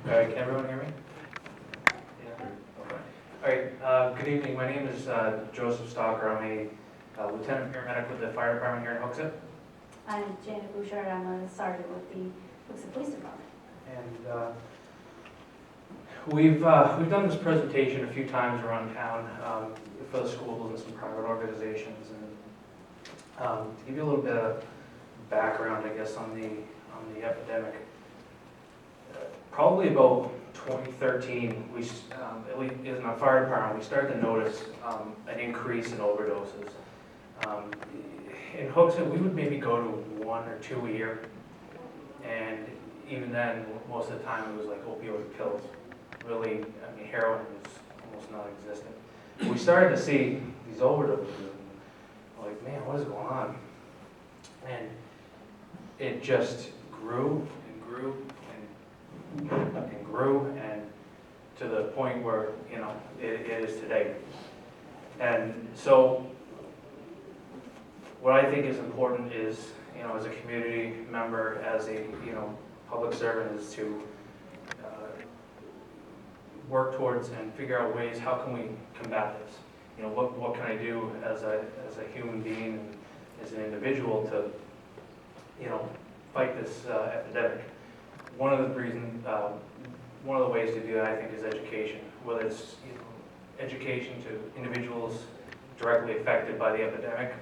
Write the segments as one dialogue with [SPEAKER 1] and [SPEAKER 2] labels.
[SPEAKER 1] All right, can everyone hear me? Yeah. Okay. All right, good evening. My name is Joseph Stalker. I'm a lieutenant paramedic with the fire department here in Hooksett.
[SPEAKER 2] I'm Janet Bouchard. I'm a sergeant with the Hooksett Police Department.
[SPEAKER 1] And we've done this presentation a few times around town for the schools and some private organizations. And to give you a little bit of background, I guess, on the epidemic. Probably about 2013, we, at least in our fire department, we started to notice an increase in overdoses. In Hooksett, we would maybe go to 1 or 2 a year, and even then, most of the time it was like opioid pills. Really, I mean, heroin was almost non-existent. We started to see these overdoses, and like, man, what is going on? And it just grew and grew and grew, and to the point where, you know, it is today. And so what I think is important is, you know, as a community member, as a, you know, public servant, is to work towards and figure out ways, how can we combat this? You know, what can I do as a human being and as an individual to, you know, fight this epidemic? One of the ways to do that, I think, is education. Whether it's, you know, education to individuals directly affected by the epidemic,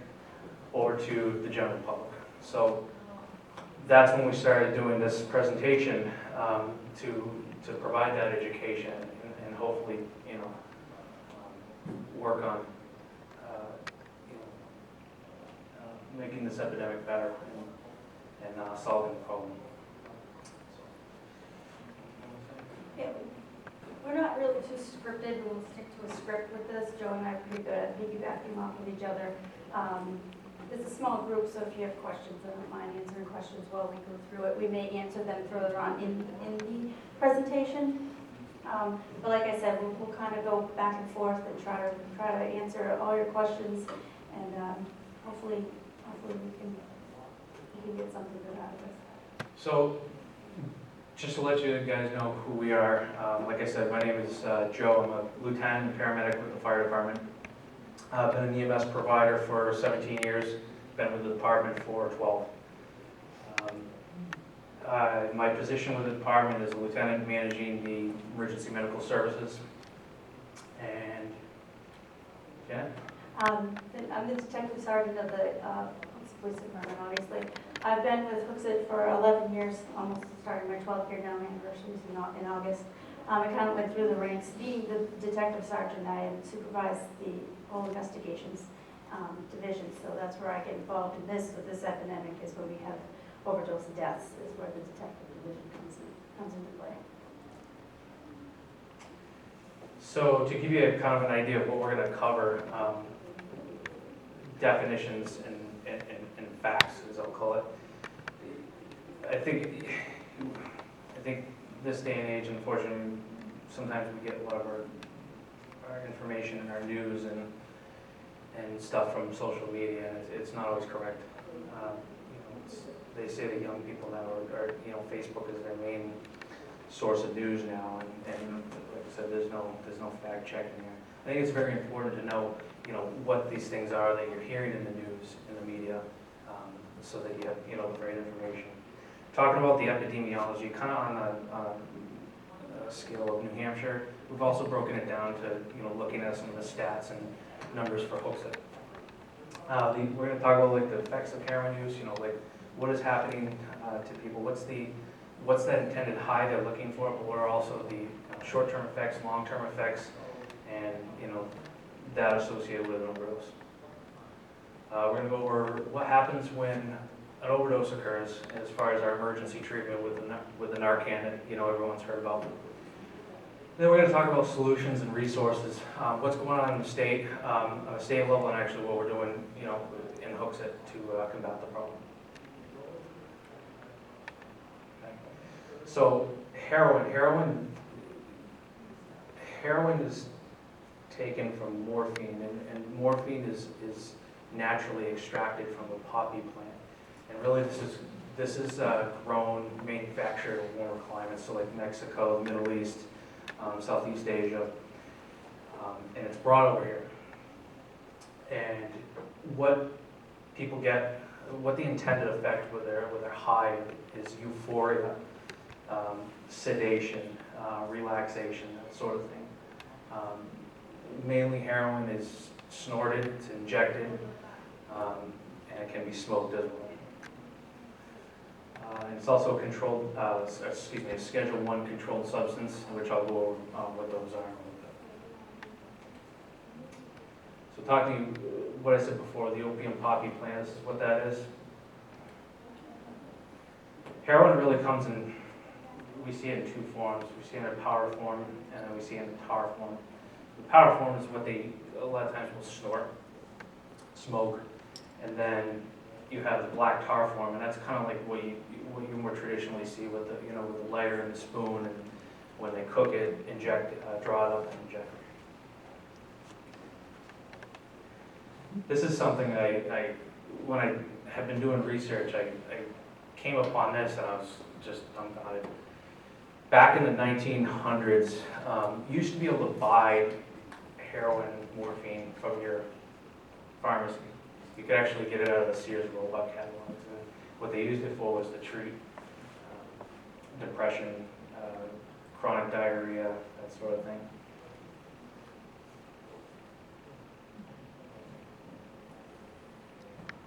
[SPEAKER 1] or to the general public. So that's when we started doing this presentation to provide that education and hopefully, you know, work on making this epidemic better and solving the problem.
[SPEAKER 2] Yeah, we're not really too scripted. We'll stick to a script with this. Joe and I are pretty good at piggybacking off of each other. It's a small group, so if you have questions, I don't mind answering questions while we go through it. We may answer them further on in the presentation. But like I said, we'll kind of go back and forth and try to answer all your questions, and hopefully we can get something good out of this.
[SPEAKER 1] So, just to let you guys know who we are, like I said, my name is Joe. I'm a lieutenant paramedic with the fire department. I've been an EMS provider for 17 years, been with the department for 12. My position with the department is a lieutenant managing the emergency medical services. And, Janet?
[SPEAKER 2] I'm the detective sergeant of the police department, obviously. I've been with Hooksett for 11 years, almost starting my 12th year now. My anniversary is in August. I kind of went through the ranks. Being the detective sergeant, I supervise the whole investigations division, so that's where I get involved in this. With this epidemic is when we have overdose deaths, is where the detective division comes into play.
[SPEAKER 1] So to give you a kind of an idea of what we're going to cover, definitions and facts, as I'll call it. I think this day and age, unfortunately, sometimes we get a lot of our information in our news and stuff from social media, and it's not always correct. You know, they say that young people now are, you know, Facebook is their main source of news now, and like I said, there's no fact checking there. I think it's very important to know, you know, what these things are that you're hearing in the news, in the media, so that you have, you know, the right information. Talking about the epidemiology, kind of on a scale of New Hampshire, we've also broken it down to, you know, looking at some of the stats and numbers for Hooksett. We're going to talk about like the effects of heroin use, you know, like what is happening to people, what's that intended high they're looking for, but what are also the short-term effects, long-term effects, and, you know, that associated with an overdose. We're going to go over what happens when an overdose occurs, as far as our emergency treatment with the Narcan that, you know, everyone's heard about. Then we're going to talk about solutions and resources, what's going on in the state, on a state level, and actually what we're doing, you know, in Hooksett to combat the problem. Okay. So heroin is taken from morphine, and morphine is naturally extracted from a poppy plant. And really this is This is grown, manufactured in warmer climates, so like Mexico, the Middle East, Southeast Asia, and it's brought over here. And what people get, what the intended effect with their high is euphoria, sedation, relaxation, that sort of thing. Mainly heroin is snorted, it's injected, and it can be smoked as well. And it's also a controlled, a Schedule I controlled substance, which I'll go over what those are in a little bit. So talking what I said before, the opium poppy plant, this is what that is. Heroin really comes in, we see it in two forms. We see it in a powder form, and then we see it in the tar form. The powder form is what they, a lot of times, will snort, smoke, and then you have the black tar form, and that's kind of like what you more traditionally see with the, with the lighter and the spoon, and when they cook it, inject, draw it up and inject it. This is something when I have been doing research, I came upon this and I was just dumbfounded. Back in the 1900s, you used to be able to buy heroin, morphine from your pharmacy. You could actually get it out of the Sears Roebuck catalogs. And what they used it for was to treat depression, chronic diarrhea, that sort of thing.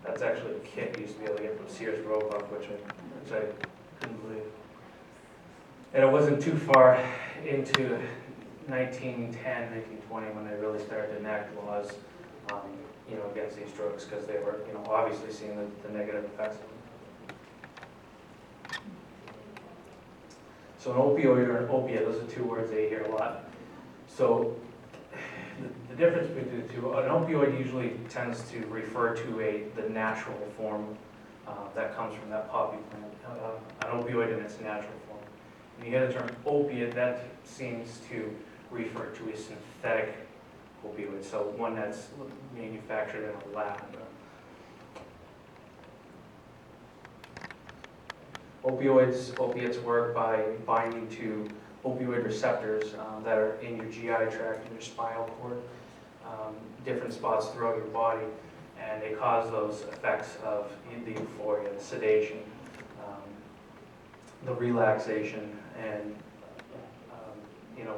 [SPEAKER 1] That's actually a kit you used to be able to get from Sears Roebuck, which I couldn't believe. And it wasn't too far into 1910, 1920 when they really started to enact laws, against these drugs, because they were, obviously seeing the negative effects of them. So an opioid or an opiate, those are two words that you hear a lot. So the difference between the two, an opioid usually tends to refer to the natural form that comes from that poppy plant, an opioid in its natural form. When you hear the term opiate, that seems to refer to a synthetic opioid, so one that's manufactured in a lab. Opiates work by binding to opioid receptors that are in your GI tract and your spinal cord, different spots throughout your body, and they cause those effects of the euphoria, the sedation, the relaxation, and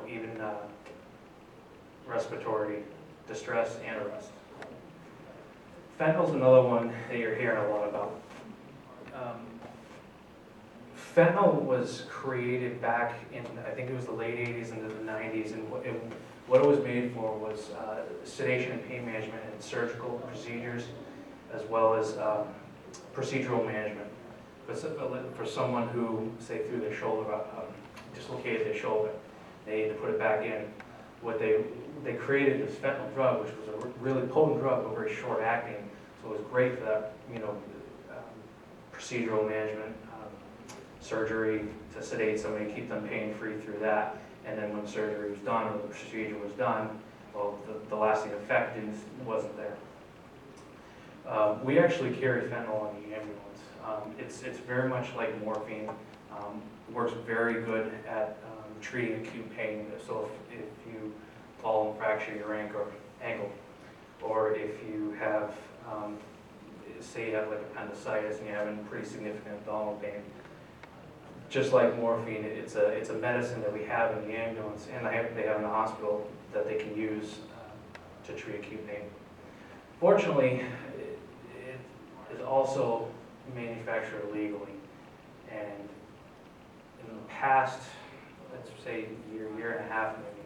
[SPEAKER 1] even respiratory distress and arrest. Fentanyl's another one that you're hearing a lot about. Fentanyl was created back in, I think it was the late 80s into the 90s, and what it was made for was sedation and pain management and surgical procedures, as well as procedural management. For someone who, say, threw their shoulder up, dislocated their shoulder, they need to put it back in. What they created this fentanyl drug, which was a really potent drug, but very short acting. So it was great for that, procedural management, surgery to sedate somebody, keep them pain-free through that. And then when the surgery was done or the procedure was done, well, the lasting effect wasn't there. We actually carry fentanyl on the ambulance. It's very much like morphine. Works very good at treating acute pain. So if you fall and fracture your ankle, or if you have, say you have like appendicitis and you're having pretty significant abdominal pain, just like morphine, it's a medicine that we have in the ambulance and they have in the hospital that they can use to treat acute pain. Fortunately, it is also manufactured illegally, and in the past, let's say year and a half maybe,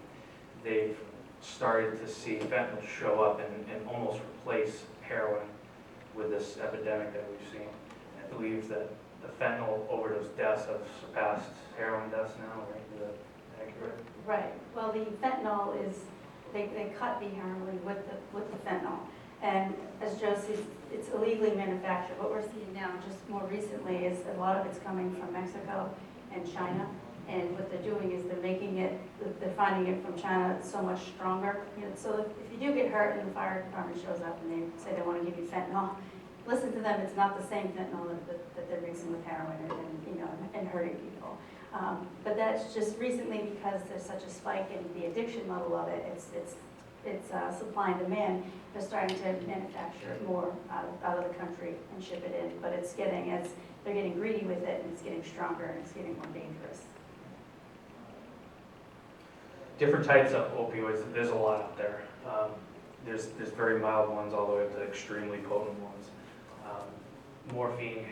[SPEAKER 1] they've started to see fentanyl show up and almost replace heroin with this epidemic that we've seen. And I believe that the fentanyl overdose deaths have surpassed heroin deaths now, right? Is that accurate?
[SPEAKER 2] Right. Well, the fentanyl is, they cut the heroin with the fentanyl. And as Joe says, it's illegally manufactured. What we're seeing now, just more recently, is a lot of it's coming from Mexico and China. And what they're doing is they're finding it from China so much stronger. So if you do get hurt and the fire department shows up and they say they want to give you fentanyl, listen to them, it's not the same fentanyl that they're mixing with heroin and hurting people. But that's just recently, because there's such a spike in the addiction level of it, it's supply and demand. They're starting to manufacture it more out of the country and ship it in. But it's getting, as they're getting greedy with it, and it's getting stronger and it's getting more dangerous.
[SPEAKER 1] Different types of opioids, there's a lot out there. There's very mild ones all the way up to extremely potent ones. Morphine,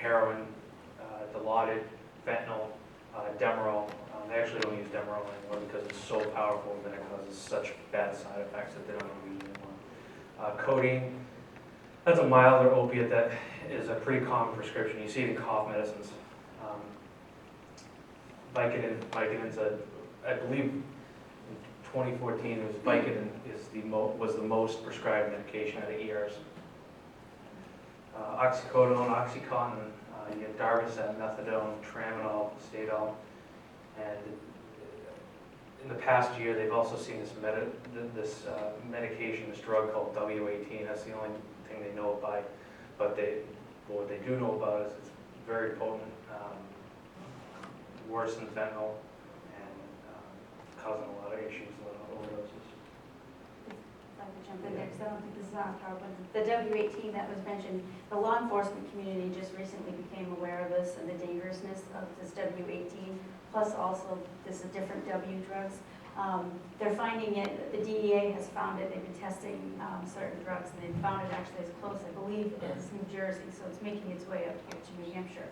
[SPEAKER 1] heroin, Dilaudid, fentanyl, Demerol. They actually don't use Demerol anymore because it's so powerful that it causes such bad side effects that they don't use it anymore. Codeine, that's a milder opiate that is a pretty common prescription. You see it in cough medicines. Vicodin's I believe in 2014 it was Vicodin was the most prescribed medication out of ERs. Oxycodone, Oxycontin, you have Darvocet, methadone, Tramadol, Stadol, and in the past year they've also seen this medication, this drug called W18. That's the only thing they know it by, but what they do know about is it's very potent, worse than fentanyl, and causing a lot of issues, a lot of overdoses.
[SPEAKER 2] If I could jump in there, because I don't think this is on our PowerPoint. The W18 that was mentioned, the law enforcement community just recently became aware of this and the dangerousness of this W18, plus also this different W drugs. They're finding it, the DEA has found it, they've been testing certain drugs, and they've found it actually as close, I believe, as New Jersey, so it's making its way up here to New Hampshire.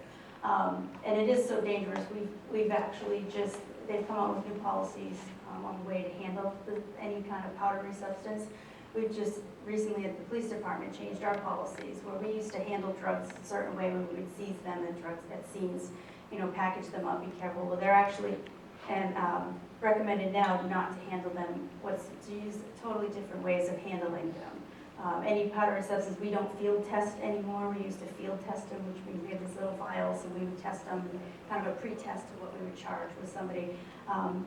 [SPEAKER 2] And it is so dangerous, we've actually just, they've come out with new policies on the way to handle any kind of powdery substance. We've just recently at the police department changed our policies, where we used to handle drugs a certain way when we would seize them and drugs at scenes, package them up, be careful. Well, they're actually recommended now not to handle them, to use totally different ways of handling them. Any powdery substance, we don't field test anymore. We used to field test them, which means we had these little vials and we would test them, kind of a pre-test of what we would charge with somebody.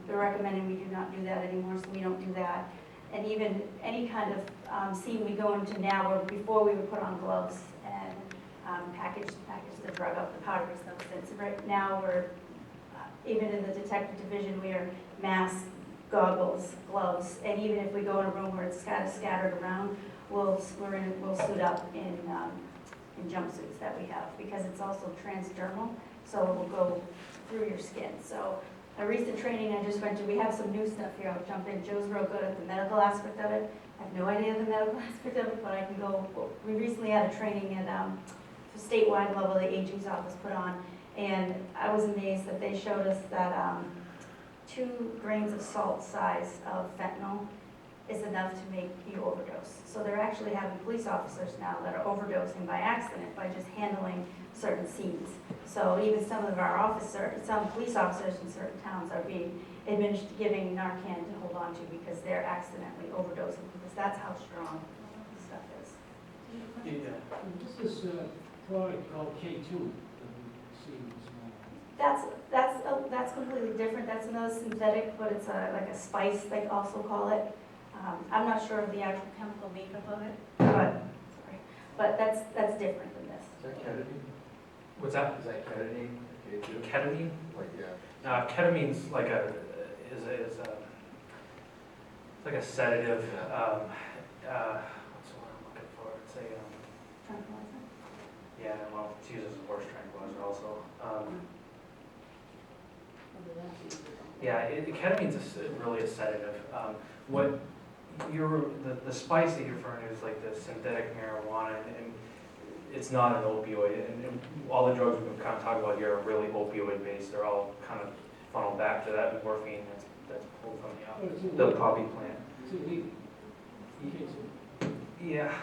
[SPEAKER 2] They're recommending we do not do that anymore, so we don't do that. And even any kind of scene we go into now, where before we would put on gloves and package the drug up, the powdery substance. Right now, we're, even in the detective division, we are masks, goggles, gloves, and even if we go in a room where it's kind of scattered around, we'll suit up in jumpsuits that we have, because it's also transdermal, so it will go through your skin. So a recent training I just went to, we have some new stuff here, I'll jump in. Joe's real good at the medical aspect of it. I have no idea the medical aspect of it, but I can go. We recently had a training at statewide level the AG's office put on, and I was amazed that they showed us that 2 grains of salt size of fentanyl is enough to make you overdose. So they're actually having police officers now that are overdosing by accident by just handling certain scenes. So even some police officers in certain towns are being giving Narcan to hold on to because they're accidentally overdosing, because that's how strong the stuff is.
[SPEAKER 3] Yeah. What's this product called K2 that we see in this morning?
[SPEAKER 2] That's completely different. That's another synthetic, but it's like a spice, they also call it. I'm not sure of the actual chemical makeup of it, but that's different than this.
[SPEAKER 4] Is that ketamine?
[SPEAKER 1] What's that?
[SPEAKER 4] Is that ketamine? K2?
[SPEAKER 1] Ketamine?
[SPEAKER 4] Like, yeah.
[SPEAKER 1] Ketamine's like it's like a sedative. What's the word I'm looking for? It's a
[SPEAKER 2] Tranquilizer?
[SPEAKER 1] yeah. Well, it's used as a horse tranquilizer also. Yeah, ketamine's really a sedative. What the spice that you're referring to is like the synthetic marijuana, and it's not an opioid. And all the drugs we've been kind of talking about here are really opioid based. They're all kind of funneled back to that morphine that's pulled from the poppy plant.
[SPEAKER 3] It's illegal. K2.
[SPEAKER 1] Yeah.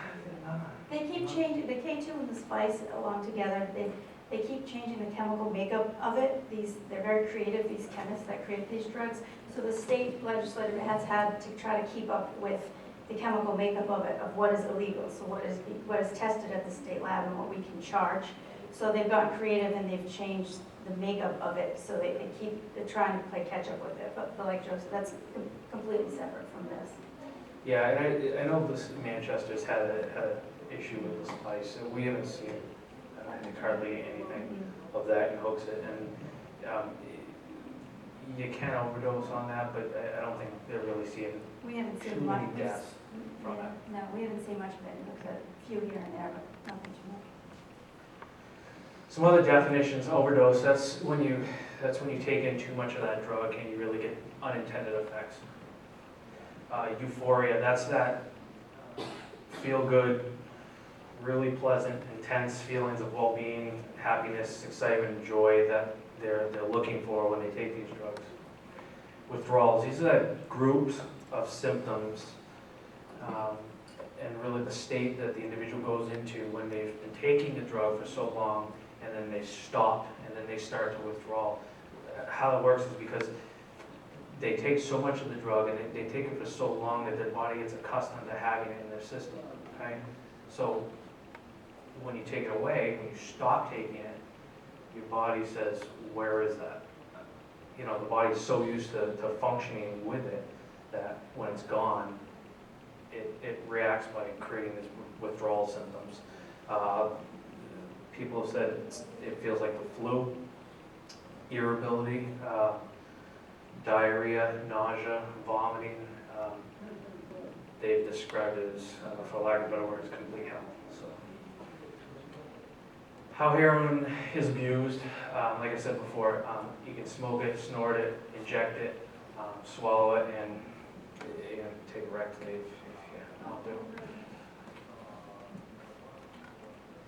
[SPEAKER 2] They keep changing, the K2 and the spice along together, they keep changing the chemical makeup of it. They're very creative, these chemists that create these drugs. So the state legislature has had to try to keep up with the chemical makeup of it, of what is illegal, so what is tested at the state lab and what we can charge. So they've gotten creative and they've changed the makeup of it, so they're trying to play catch up with it. But like Joe said, that's completely separate from this.
[SPEAKER 1] Yeah, and I know this Manchester's had issue with the spice. We haven't seen hardly anything of that in Hooksett, and you can overdose on that, but I don't think they're really seeing
[SPEAKER 2] We haven't
[SPEAKER 1] too
[SPEAKER 2] seen
[SPEAKER 1] many
[SPEAKER 2] much.
[SPEAKER 1] deaths from
[SPEAKER 2] Yeah,
[SPEAKER 1] it.
[SPEAKER 2] no, we haven't seen much of it. It looks a few here and there, but nothing too much.
[SPEAKER 1] Some other definitions: overdose. That's when you take in too much of that drug and you really get unintended effects. Euphoria. That's that feel good, really pleasant, intense feelings of well-being, happiness, excitement, joy that they're looking for when they take these drugs. Withdrawals. These are the groups of symptoms and really the state that the individual goes into when they've been taking the drug for so long, and then they stop, and then they start to withdraw. How it works is because they take so much of the drug, and they take it for so long that their body gets accustomed to having it in their system, okay? So when you take it away, when you stop taking it, your body says, where is that? You know, the body's so used to functioning with it that when it's gone, it reacts by creating these withdrawal symptoms. People have said it feels like the flu, irritability, diarrhea, nausea, vomiting. They've described it as, for lack of better words, complete hell. So, how heroin is abused, like I said before, you can smoke it, snort it, inject it, swallow it, and take it rectally if you want to.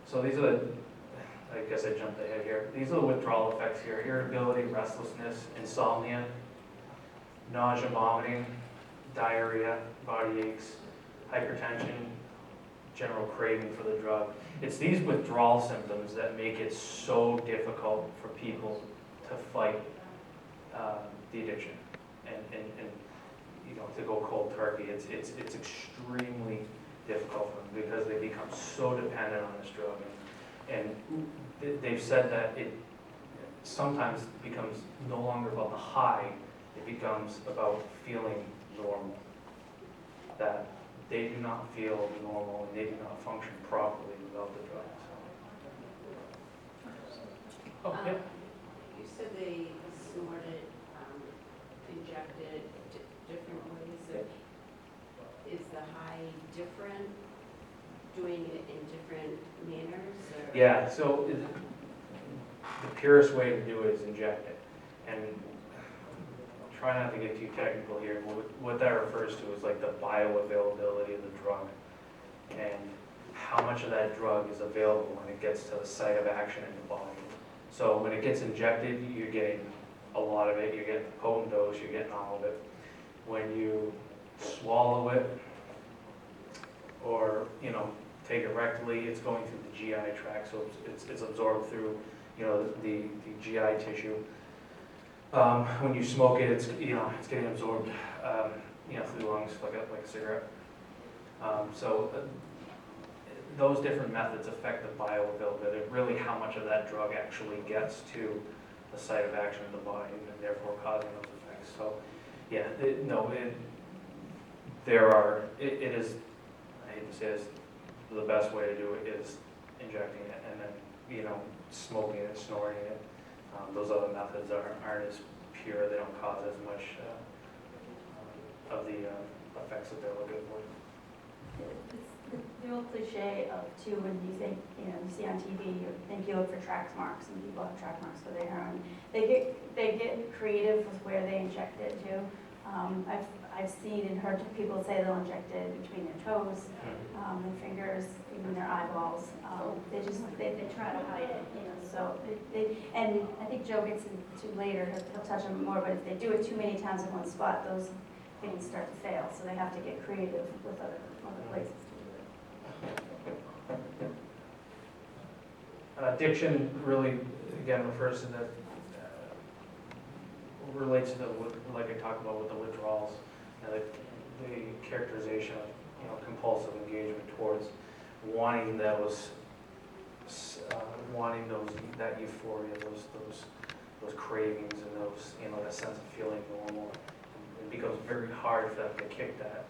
[SPEAKER 1] So these are the, I guess I jumped ahead here. These are the withdrawal effects here: irritability, restlessness, insomnia, nausea, vomiting, diarrhea, body aches, hypertension, general craving for the drug. It's these withdrawal symptoms that make it so difficult for people to fight the addiction and to go cold turkey. It's extremely difficult for them because they become so dependent on this drug, and they've said that it sometimes becomes no longer about the high, it becomes about feeling normal, that they do not feel normal and they do not function properly without the drug. Oh, yeah.
[SPEAKER 5] You said they snorted, injected different ways. Is the high different, doing it in different manners? Or?
[SPEAKER 1] Yeah, so the purest way to do it is inject it. And try not to get too technical here. What that refers to is like the bioavailability of the drug and how much of that drug is available when it gets to the site of action in the body. So when it gets injected, you're getting a lot of it. You're getting a potent dose. You're getting all of it. When you swallow it or take it rectally, it's going through the GI tract, so it's absorbed through the GI tissue. When you smoke it, it's getting absorbed through the lungs like a cigarette. Those different methods affect the bioavailability, really how much of that drug actually gets to the site of action in the body, and therefore causing those effects. So, yeah, it is, I hate to say this, the best way to do it is injecting it and then, smoking it, snorting it. Those other methods aren't as pure. They don't cause as much of the effects that they're looking for.
[SPEAKER 2] It's the old cliche of too, when you think, you see on TV, you think you look for track marks, and people have track marks for their heroin. They get creative with where they inject it too. I've seen and heard people say they'll inject it between their toes, their fingers, even their eyeballs. They try to hide it, So and I think Joe gets into later. He'll touch on it more. But if they do it too many times in one spot, those things start to fail. So they have to get creative with other places to do it.
[SPEAKER 1] Addiction really, again, refers to that, relates to like I talked about with the withdrawals, the characterization of compulsive engagement towards wanting that euphoria, those cravings, and those that sense of feeling normal. It becomes very hard for them to kick that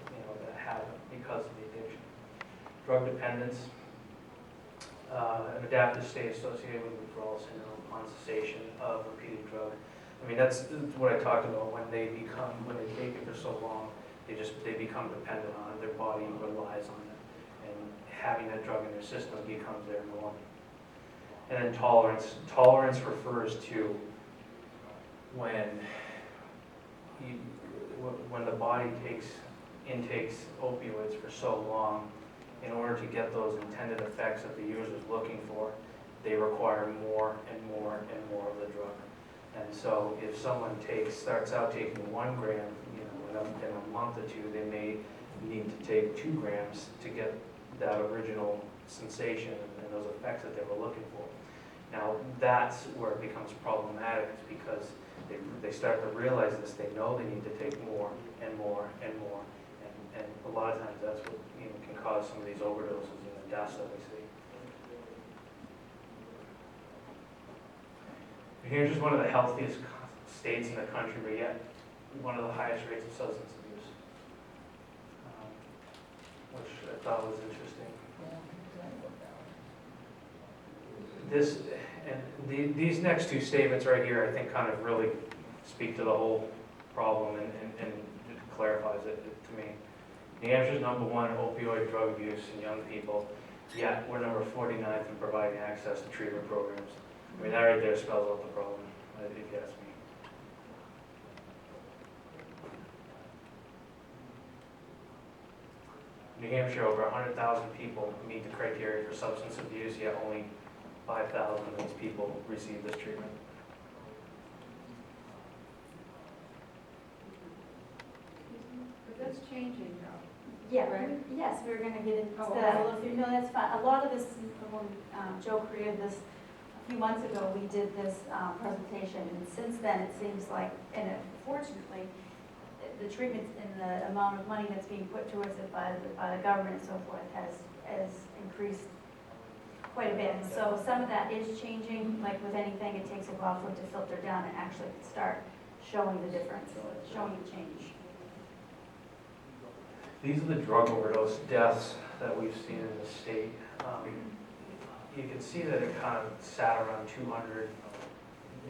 [SPEAKER 1] that habit because of the addiction. Drug dependence. an adaptive state associated with withdrawal syndrome upon cessation of repeated drug. I mean, that's what I talked about, when they take it for so long, they become dependent on it, their body relies on it, and having that drug in their system becomes their norm. And then tolerance. Tolerance refers to when the body intakes opioids for so long, in order to get those intended effects that the user is looking for, they require more and more and more of the drug. And so if someone starts out taking 1 gram, in a month or two, they may need to take 2 grams to get that original sensation and those effects that they were looking for. Now, that's where it becomes problematic, is because they start to realize this. They know they need to take more and more and more. And a lot of times that's what can cause some of these overdoses and the deaths that we see. New Hampshire is one of the healthiest states in the country, but yet one of the highest rates of substance abuse, which I thought was interesting. These next 2 statements right here, I think, kind of really speak to the whole problem and clarifies it to me. New Hampshire's #1 in opioid drug abuse in young people, yet we're number 49th in providing access to treatment programs. I mean, that right there spells out the problem, if you ask me. New Hampshire, over 100,000 people meet the criteria for substance abuse, yet only 5,000 of these people receive this treatment.
[SPEAKER 5] But that's changing now.
[SPEAKER 2] Yeah,
[SPEAKER 5] Right.
[SPEAKER 2] yes, we were gonna get into
[SPEAKER 5] Oh,
[SPEAKER 2] that.
[SPEAKER 5] okay.
[SPEAKER 2] Well, if you know, that's fine. A lot of this, when Joe created this a few months ago, we did this presentation, and since then, it seems like, and fortunately, the treatment and the amount of money that's being put towards it by the government and so forth has increased quite a bit. So some of that is changing. Like with anything, it takes a while for it to filter down and actually start showing the difference, showing the change.
[SPEAKER 1] These are the drug overdose deaths that we've seen in the state. You can see that it kind of sat around 200,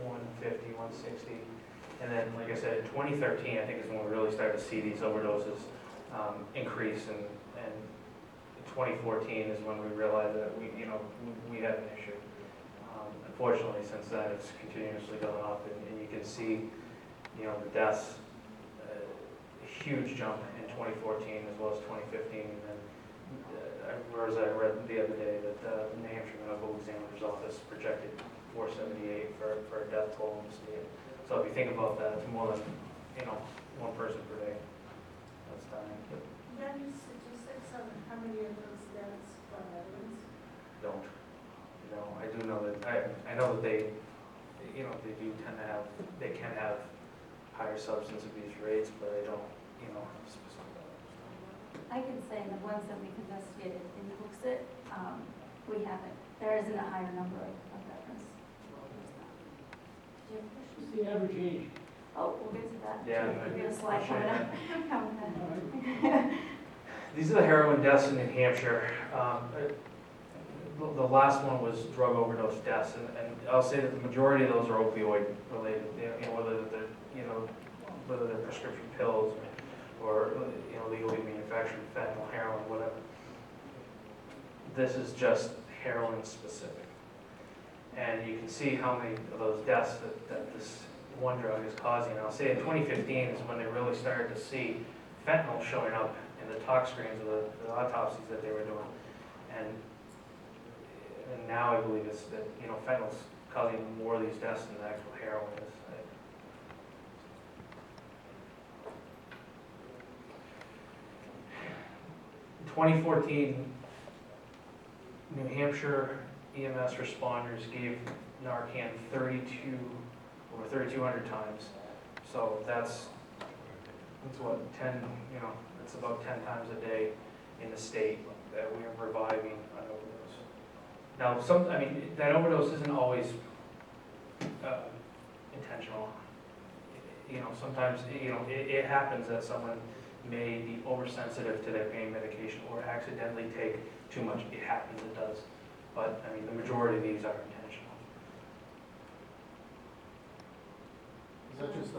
[SPEAKER 1] 150, 160. And then, like I said, in 2013, I think is when we really started to see these overdoses increase. And 2014 is when we realized that we had an issue. Unfortunately, since then, it's continuously going up. And you can see, the deaths, a huge jump in 2014 as well as 2015. And then, whereas I read the other day that the New Hampshire Medical Examiner's Office projected 478 for a death toll in the state. So if you think about that, it's more than 1 person per day that's dying.
[SPEAKER 6] Do you have any statistics on how many of those deaths from veterans?
[SPEAKER 1] Don't. I do know that I know that they can have higher substance abuse rates, but I don't have specific.
[SPEAKER 2] I can say the ones that we've investigated in Hooksett, we haven't. There isn't a higher number of veterans. Do you have a question?
[SPEAKER 3] What's the average age?
[SPEAKER 2] Oh, we'll get to that.
[SPEAKER 1] Yeah,
[SPEAKER 2] We're gonna slide coming up. Coming up.
[SPEAKER 1] These are the heroin deaths in New Hampshire. The last one was drug overdose deaths, and I'll say that the majority of those are opioid related. Whether they're prescription pills or legally manufactured fentanyl, heroin, whatever. This is just heroin specific, and you can see how many of those deaths that this one drug is causing. And I'll say in 2015 is when they really started to see fentanyl showing up in the tox screens of the autopsies that they were doing, and now I believe it's that fentanyl's causing more of these deaths than the actual heroin is. 2014, New Hampshire EMS responders gave Narcan over 3,200 times. So that's what, 10, it's about 10 times a day in the state that we are reviving an overdose. Now, that overdose isn't always intentional. Sometimes, it happens that someone may be oversensitive to their pain medication or accidentally take too much. It happens, it does. But, I mean, the majority of these are intentional.
[SPEAKER 7] Is that just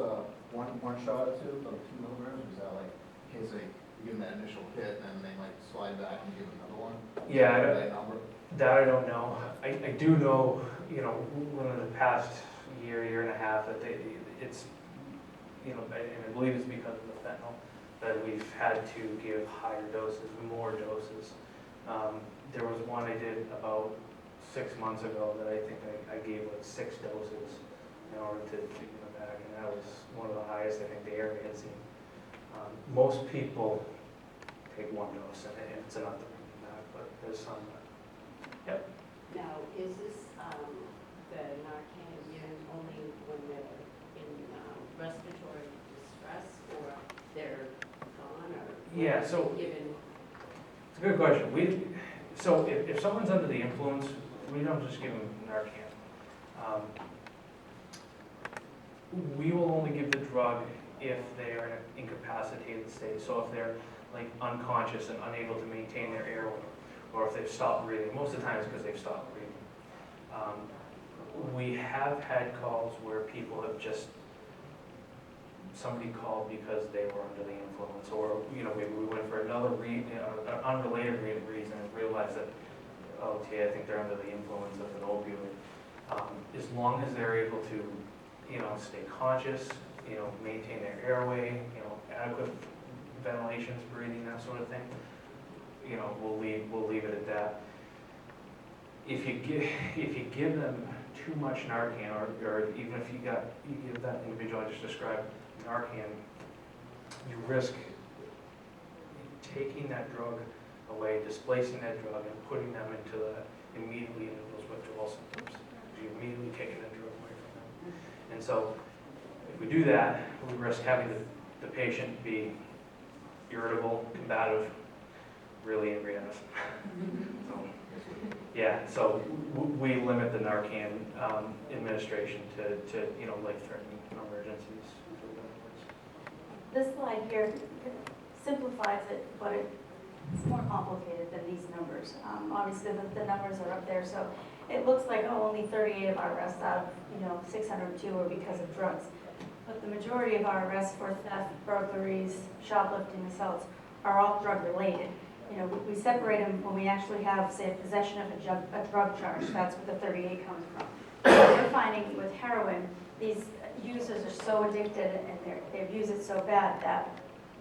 [SPEAKER 7] one shot or two, like 2 milligrams, or is that like, in case they give them that initial hit, and then they might slide back and give another one?
[SPEAKER 1] Yeah,
[SPEAKER 7] That number?
[SPEAKER 1] that I don't know. I do know, you know, within the past year and a half, that it's, you know, and I believe it's because of the fentanyl, that we've had to give higher doses, more doses. There was one I did about 6 months ago that I think I gave like 6 doses in order to get them back, and that was one of the highest I think the area had seen. Most people take 1 dose and it's enough to bring them back, but there's some.
[SPEAKER 8] Now, is this the Narcan used only when they're in respiratory distress, or they're gone, or?
[SPEAKER 1] Yeah, so
[SPEAKER 8] Given,
[SPEAKER 1] it's a good question. So if someone's under the influence, we don't just give them Narcan. We will only give the drug if they are in an incapacitated state. So if they're like unconscious and unable to maintain their airway, or if they've stopped breathing. Most of the time it's because they've stopped breathing. We have had calls where people have just, somebody called because they were under the influence, or, you know, maybe we went for another an unrelated reason and realized that, oh, gee, I think they're under the influence of an opioid. As long as they're able to, you know, stay conscious, you know, maintain their airway, you know, adequate ventilations, breathing, that sort of thing, you know, we'll leave it at that. If you give them too much Narcan, or even if you give that individual I just described Narcan, you risk taking that drug away, displacing that drug, and putting them immediately into those withdrawal symptoms. You're immediately taking that drug away from them. And so, if we do that, we risk having the patient be irritable, combative, really angry at us. So, yeah, so we limit the Narcan administration to you know, life-threatening emergencies.
[SPEAKER 2] This slide here simplifies it, but it's more complicated than these numbers. Obviously, the numbers are up there, so it looks like, oh, only 38 of our arrests out of, you know, 602 are because of drugs. But the majority of our arrests for theft, burglaries, shoplifting, assaults are all drug-related. You know, we separate them when we actually have, say, possession of a drug charge. That's where the 38 comes from. So we're finding with heroin, these users are so addicted and they've used it so bad that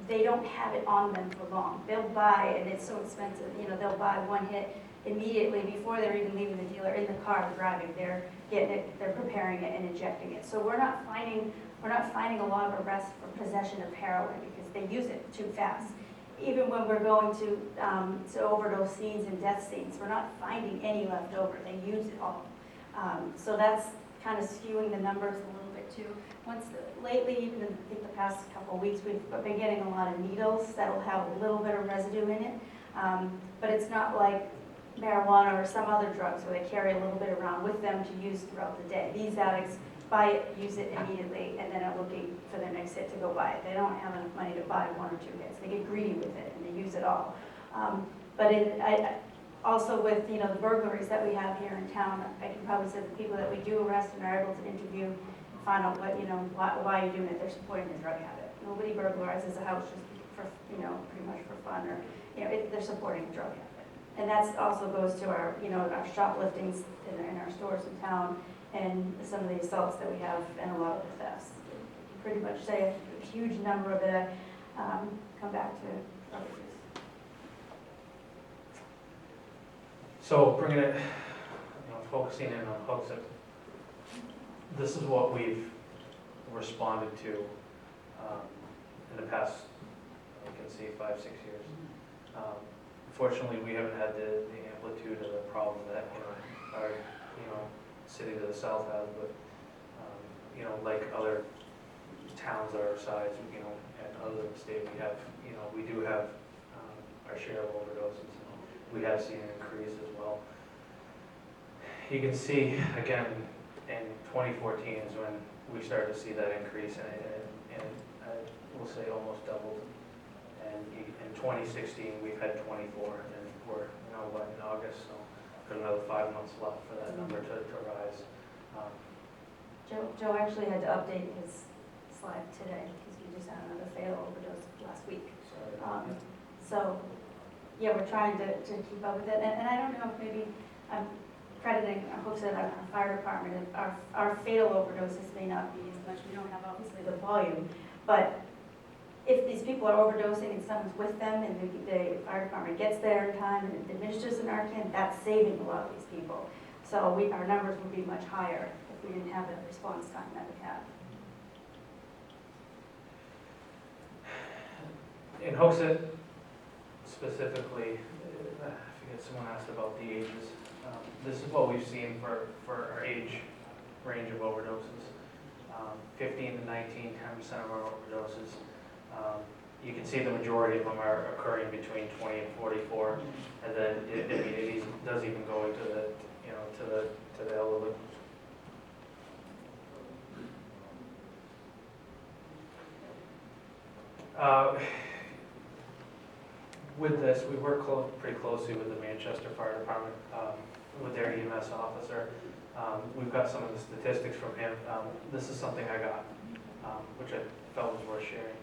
[SPEAKER 2] they don't have it on them for long. They'll buy, and it's so expensive, you know, they'll buy one hit immediately before they're even leaving the dealer, in the car driving. They're getting it, they're preparing it and injecting it. So we're not finding a lot of arrests for possession of heroin because they use it too fast. Even when we're going to overdose scenes and death scenes, we're not finding any left over. They use it all. So that's kind of skewing the numbers a little bit too. Lately, even I think the past couple of weeks, we've been getting a lot of needles that'll have a little bit of residue in it. But it's not like marijuana or some other drugs where they carry a little bit around with them to use throughout the day. These addicts buy it, use it immediately, and then are looking for their next hit to go buy it. They don't have enough money to buy 1 or 2 hits. They get greedy with it and they use it all. Also with, you know, the burglaries that we have here in town, I can probably say the people that we do arrest and are able to interview, find out what, you know, why you're doing it. They're supporting the drug habit. Nobody burglarizes a house just for, you know, pretty much for fun, or, you know, they're supporting the drug habit. And that also goes to our, you know, our shopliftings in our stores in town, and some of the assaults that we have, and a lot of the thefts. Pretty much say a huge number of it come back to drug abuse.
[SPEAKER 1] So bringing it, you know, focusing in on Hooksett, this is what we've responded to in the past, you can see, 5-6 years. Fortunately, we haven't had the amplitude of the problem that, you know, our, you know, city to the south has, but you know, like other towns our size, you know, and other than the state, we do have our share of overdoses. We have seen an increase as well. You can see, again, in 2014 is when we started to see that increase, and I will say almost doubled. And in 2016, we've had 24, and we're, you know, what, in August, so got another 5 months left for that number to rise.
[SPEAKER 2] Joe actually had to update his slide today because we just had another fatal overdose last week. So, yeah, we're trying to keep up with it. And I don't know if maybe I'm crediting Hooksett, our fire department. Our fatal overdoses may not be as much. We don't have obviously the volume, but if these people are overdosing and someone's with them and the fire department gets there in time and administers an Narcan, that's saving a lot of these people. So our numbers would be much higher if we didn't have the response time that we have.
[SPEAKER 1] In Hooksett specifically, I forget, someone asked about the ages. This is what we've seen for our age range of overdoses. 15 to 19, 10% of our overdoses. You can see the majority of them are occurring between 20 and 44, and then it does even go into the, to the elderly. With this, we work pretty closely with the Manchester Fire Department, with their EMS officer. We've got some of the statistics from him. This is something I got, which I felt was worth sharing.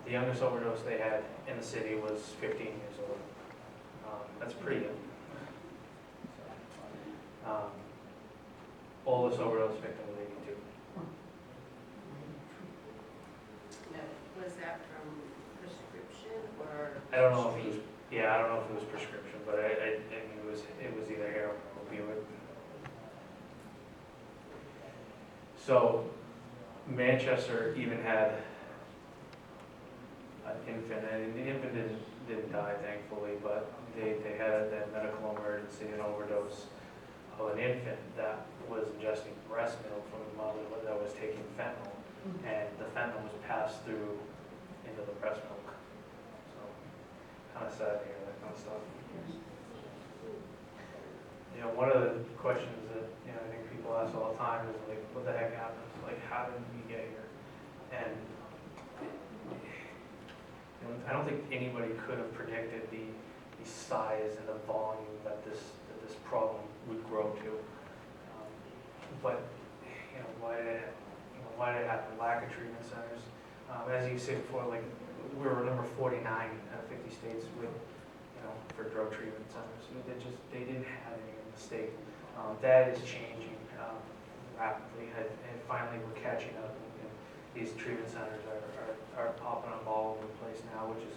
[SPEAKER 1] The youngest overdose they had in the city was 15 years old. That's pretty young. Oldest overdose victim was 82.
[SPEAKER 8] Now, was that from prescription or?
[SPEAKER 1] I don't know if it was, I don't know if it was prescription, but I mean, it was either heroin or opioid. So Manchester even had an infant, and the infant didn't die, thankfully, but they had that medical emergency, an overdose of an infant that was ingesting breast milk from the mother that was taking fentanyl, and the fentanyl was passed through into the breast milk. So kind of sad to hear that kind of stuff. One of the questions that I think people ask all the time is like, what the heck happened? Like, how did we get here? And I don't think anybody could have predicted the size and the volume that this problem would grow to. But why did it happen? Lack of treatment centers. As you said before, like we were number 49 out of 50 states with for drug treatment centers. They didn't have any in the state. That is changing rapidly, and finally we're catching up. These treatment centers are popping up all over the place now, which is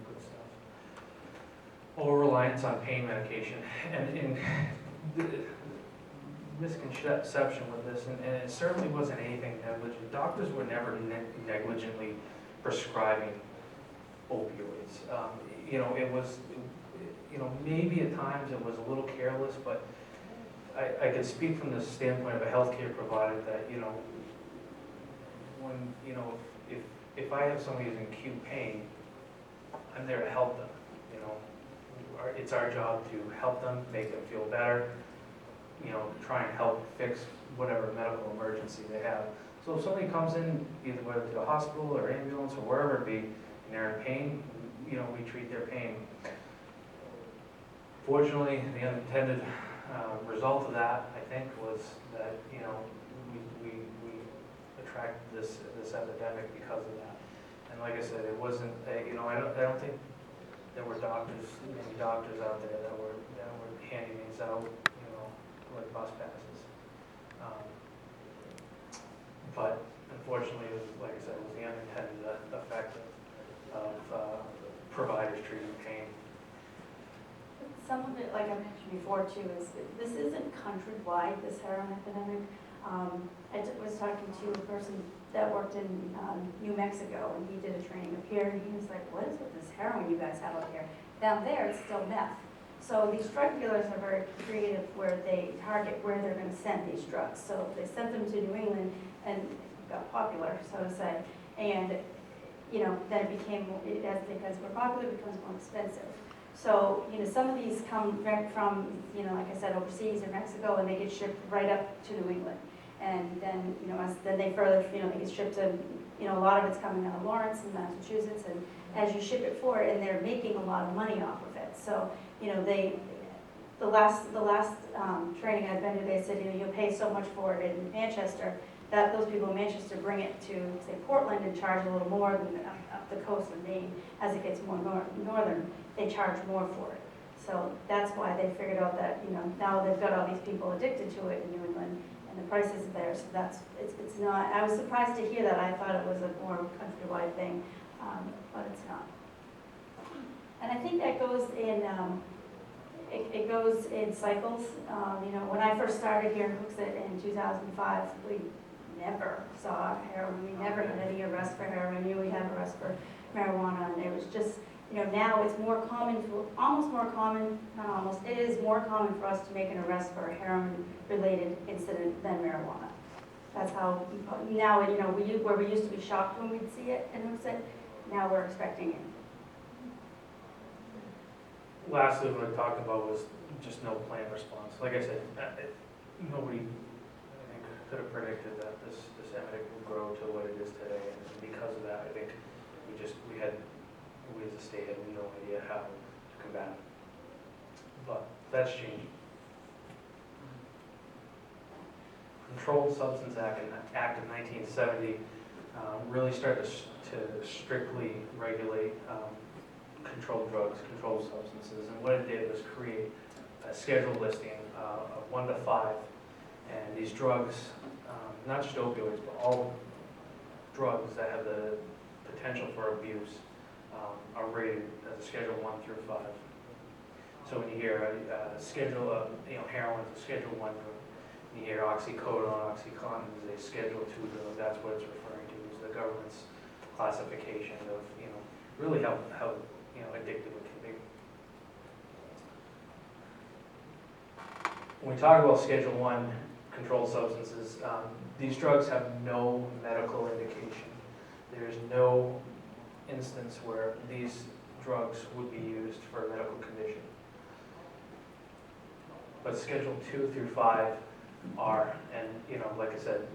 [SPEAKER 1] good stuff. Over reliance on pain medication, and the misconception with this, and it certainly wasn't anything negligent. Doctors were never negligently prescribing opioids. It was, maybe at times it was a little careless, but I could speak from the standpoint of a healthcare provider that, when, if I have somebody who's in acute pain, I'm there to help them, It's our job to help them, make them feel better, try and help fix whatever medical emergency they have. So if somebody comes in, either whether to a hospital or ambulance or wherever it be, and they're in pain, we treat their pain. Fortunately, the unintended result of that, I think, was that, we attracted this epidemic because of that. And like I said, it wasn't, I don't think there were many doctors out there that were handing these out, like bus passes. But unfortunately, it was, like I said, it was the unintended effect of providers treating pain.
[SPEAKER 2] Some of it, like I mentioned before too, is this isn't countrywide, this heroin epidemic. I was talking to a person that worked in New Mexico, and he did a training up here, and he was like, what is with this heroin you guys have up here? Down there, it's still meth. So these drug dealers are very creative where they target where they're going to send these drugs. So they sent them to New England and got popular, so to say. And, then it became, because we're popular, it becomes more expensive. So, some of these come from, like I said, overseas or Mexico, and they get shipped right up to New England. And then, then they further, they get shipped to, a lot of it's coming out of Lawrence and Massachusetts, and as you ship it forward, and they're making a lot of money off of it. So, the last training I've been to, they said, you know, you'll pay so much for it in Manchester, that those people in Manchester bring it to, say, Portland and charge a little more than up the coast of Maine. As it gets more northern, they charge more for it. So that's why they figured out that, you know, now they've got all these people addicted to it in New England, and the prices are there, so it's not, I was surprised to hear that. I thought it was a more countrywide thing, but it's not. And I think that goes in, it goes in cycles. You know, when I first started here in Hooksett in 2005, we never saw heroin. We never had any arrest for heroin. We had arrest for marijuana, and it was just, you know, now it's more common, almost more common, not almost, it is more common for us to make an arrest for a heroin-related incident than marijuana. That's how, now, you know, where we used to be shocked when we'd see it in Hooksett, now we're expecting it.
[SPEAKER 1] Lastly, what I talked about was just no planned response. Like I said, nobody, I think, could have predicted that this epidemic would grow to what it is today. And because of that, I think we as a state had no idea how to combat it. But that's changing. Controlled Substance Act of 1970 really started to strictly regulate controlled drugs, controlled substances, and what it did was create a schedule listing of 1 to 5, and these drugs, not just opioids, but all drugs that have the potential for abuse are rated as a Schedule 1 through 5. So when you hear schedule of, you know, heroin is a Schedule 1 drug, and you hear oxycodone, oxycontin is a Schedule 2 drug, that's what it's referring to, is the government's classification of, you know, really how you know, addictive it can be. When we talk about Schedule 1 controlled substances, these drugs have no medical indication. There's no instance where these drugs would be used for a medical condition. But Schedule 2 through 5 are, and, you know, like I said,